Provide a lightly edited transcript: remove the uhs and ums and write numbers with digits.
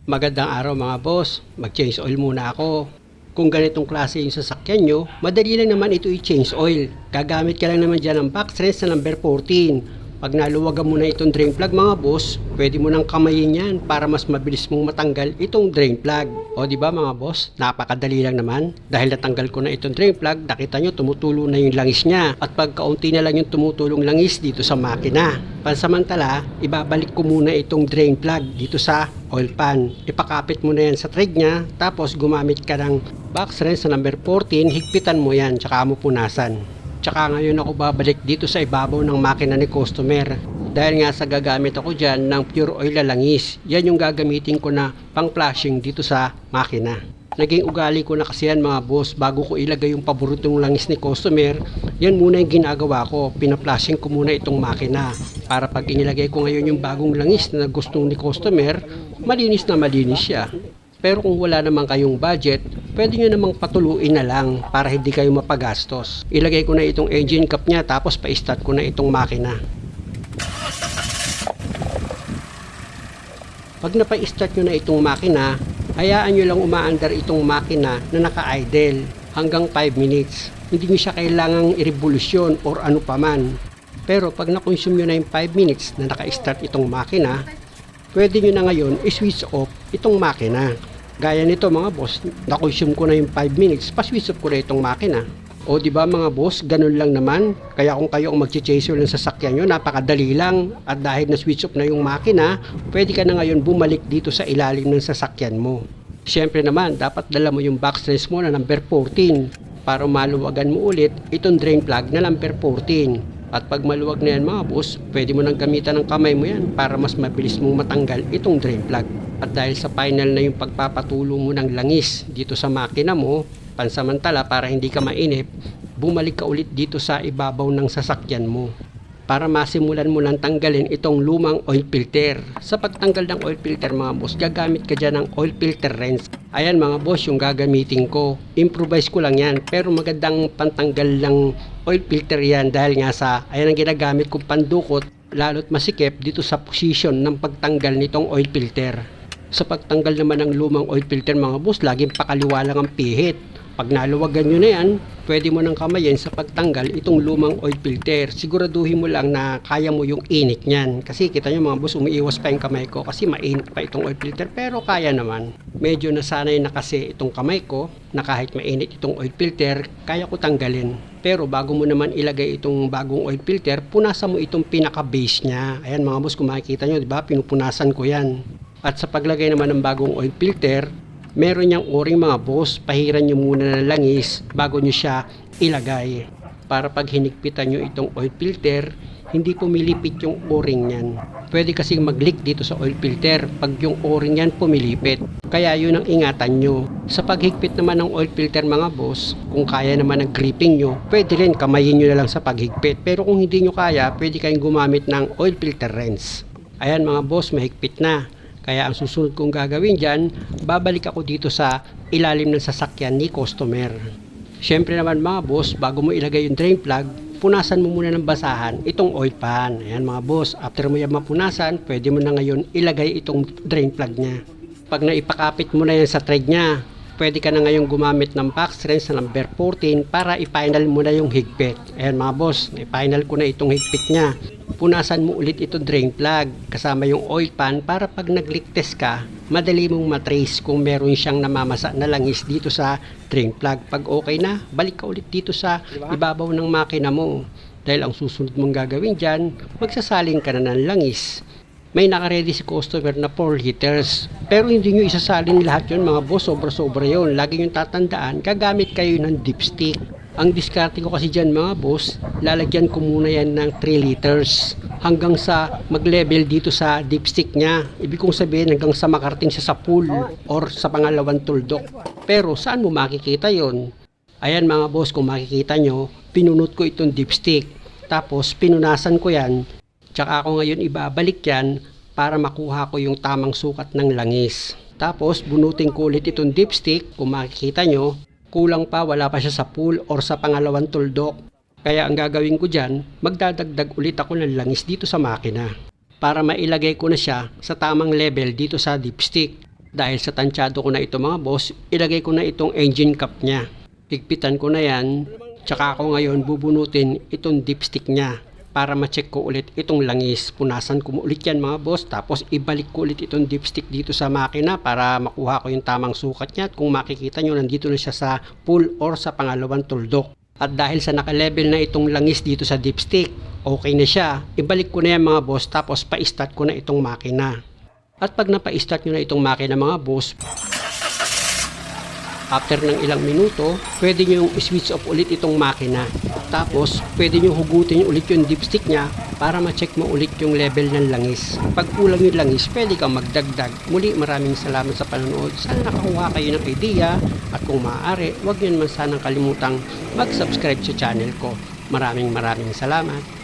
Magandang araw mga boss, mag-change oil muna ako. Kung ganitong klase yung sasakyan nyo, madali lang naman ito i-change oil. Gagamit ka lang naman dyan ng box wrench na number 14. Pag naluwagan mo na itong drain plug mga boss, pwede mo nang kamayin yan para mas mabilis mong matanggal itong drain plug. O di ba mga boss, napakadali lang naman. Dahil natanggal ko na itong drain plug, nakita nyo tumutulo na yung langis niya. At pag kaunti na lang yung tumutulong langis dito sa makina. Pansamantala, ibabalik ko muna itong drain plug dito sa oil pan. Ipakapit mo na yan sa thread niya, tapos gumamit ka ng box wrench na number 14, higpitan mo yan, tsaka mo punasan. Tsaka ngayon ako babalik dito sa ibabaw ng makina ni customer. Dahil nga sa gagamit ako dyan ng pure oil na langis. Yan yung gagamitin ko na pang flashing dito sa makina. Naging ugali ko na kasi yan mga boss, bago ko ilagay yung paboritong langis ni customer, yan muna yung ginagawa ko. Pina-flashing ko muna itong makina. Para pag inilagay ko ngayon yung bagong langis na gustong ni customer, malinis na malinis siya. Pero kung wala naman kayong budget, pwede nyo namang patuluin na lang para hindi kayo mapagastos. Ilagay ko na itong engine cap nya, tapos pa-start ko na itong makina. Pag napa-start nyo na itong makina, hayaan nyo lang umaandar itong makina na naka-idle hanggang 5 minutes. Hindi nyo siya kailangang i-revolusyon or ano paman. Pero pag na-consume nyo na yung 5 minutes na naka-start itong makina, pwede nyo na ngayon i-switch off itong makina. Gaya nito mga boss, na-consume ko na yung 5 minutes, pa-switch off ko na itong makina. O di ba mga boss, ganun lang naman. Kaya kung kayo ang mag-chaser ng sasakyan nyo, napakadali lang. At dahil na-switch off na yung makina, pwede ka na ngayon bumalik dito sa ilalim ng sasakyan mo. Siyempre naman, dapat dala mo yung box wrench mo na number 14 para maluwagan mo ulit itong drain plug na number 14. At pag maluwag na yan mga boss, pwede mo nang gamitan ng kamay mo yan para mas mabilis mong matanggal itong drain plug. At dahil sa final na yung pagpapatulo mo ng langis dito sa makina mo, pansamantala para hindi ka mainip, bumalik ka ulit dito sa ibabaw ng sasakyan mo para masimulan mo lang tanggalin itong lumang oil filter. Sa pagtanggal ng oil filter mga boss, gagamit ka dyan ng oil filter wrench. Ayan mga boss yung gagamitin ko. Improvise ko lang yan, pero magandang pantanggal ng oil filter yan dahil nga sa ayan ang ginagamit kong pandukot, lalo't masikip dito sa position ng pagtanggal nitong oil filter. Sa pagtanggal naman ng lumang oil filter mga boss, laging pakaliwa lang ang pihit. Pag naluwagan nyo na yan, pwede mo nang kamayin sa pagtanggal itong lumang oil filter. Siguraduhin mo lang na kaya mo yung init nyan. Kasi kita nyo mga boss, umiiwas pa yung kamay ko kasi mainit pa itong oil filter. Pero kaya naman. Medyo nasanay na kasi itong kamay ko na kahit mainit itong oil filter, kaya ko tanggalin. Pero bago mo naman ilagay itong bagong oil filter, punasan mo itong pinaka-base nya. Ayan mga boss, kung makikita nyo, diba? Pinupunasan ko yan. At sa paglagay naman ng bagong oil filter, meron niyang o-ring mga boss, pahiran nyo muna ng langis bago nyo siya ilagay. Para pag hinigpitan nyo itong oil filter, hindi pumilipit yung o-ring niyan. Pwede kasing mag-leak dito sa oil filter pag yung o-ring yan pumilipit. Kaya yun ang ingatan nyo. Sa paghigpit naman ng oil filter mga boss, kung kaya naman ang gripping nyo, pwede rin kamayin nyo na lang sa paghigpit. Pero kung hindi nyo kaya, pwede kayong gumamit ng oil filter wrench. Ayan mga boss, mahigpit na. Kaya ang susunod kong gagawin dyan, babalik ako dito sa ilalim ng sasakyan ni customer. Siyempre naman mga boss, bago mo ilagay yung drain plug, punasan mo muna ng basahan itong oil pan. Ayan mga boss, after mo yan mapunasan, pwede mo na ngayon ilagay itong drain plug nya. Pag naipakapit mo na yan sa thread nya, pwede ka na ngayon gumamit ng box wrench na number 14 para i-final mo na yung higpit. Ayan mga boss, i-final ko na itong higpit nya. Punasan mo ulit ito drain plug kasama yung oil pan para pag nag-leak test ka, madali mong matrace kung meron siyang namamasa na langis dito sa drain plug. Pag okay na, balik ka ulit dito sa ibabaw ng makina mo. Dahil ang susunod mong gagawin dyan, magsasalin ka na ng langis. May naka-ready si customer na 4 liters. Pero hindi nyo isasalin lahat yun mga boss, sobra-sobra yun. Lagi nyo tatandaan, gagamit kayo ng dipstick. Ang diskarte ko kasi dyan mga boss, lalagyan ko muna yan ng 3 liters hanggang sa mag-level dito sa dipstick nya. Ibig kong sabihin hanggang sa makarating siya sa pool or sa pangalawang tuldok. Pero saan mo makikita yon? Ayan mga boss, kung makikita nyo, pinunot ko itong dipstick. Tapos pinunasan ko yan. Tsaka ako ngayon ibabalik yan para makuha ko yung tamang sukat ng langis. Tapos bunutin ko ulit itong dipstick, kung makikita nyo, kulang pa, wala pa siya sa pool or sa pangalawang tuldok. Kaya ang gagawin ko dyan, magdadagdag ulit ako ng langis dito sa makina para mailagay ko na siya sa tamang level dito sa dipstick. Dahil sa tansyado ko na ito mga boss, ilagay ko na itong engine cap niya. Higpitan ko na yan, tsaka ako ngayon bubunutin itong dipstick niya para ma-check ko ulit itong langis. Punasan ko ulit yan mga boss, tapos ibalik ko ulit itong dipstick dito sa makina para makuha ko yung tamang sukat niya. At kung makikita nyo, nandito na siya sa pull or sa pangalawang tuldok. At dahil sa naka-level na itong langis dito sa dipstick, okay na siya. Ibalik ko na yan mga boss, tapos pa-start ko na itong makina. At pag napa-start nyo na itong makina mga boss, after ng ilang minuto, pwede nyo i-switch off ulit itong makina. Tapos, pwede nyo hugutin ulit yung dipstick nya para ma-check mo ulit yung level ng langis. Pag kulang yung langis, pwede kang magdagdag. Muli, maraming salamat sa panonood. Sana nakakuha kayo ng idea. At kung maaari, huwag nyo naman sanang kalimutang mag-subscribe sa channel ko. Maraming salamat.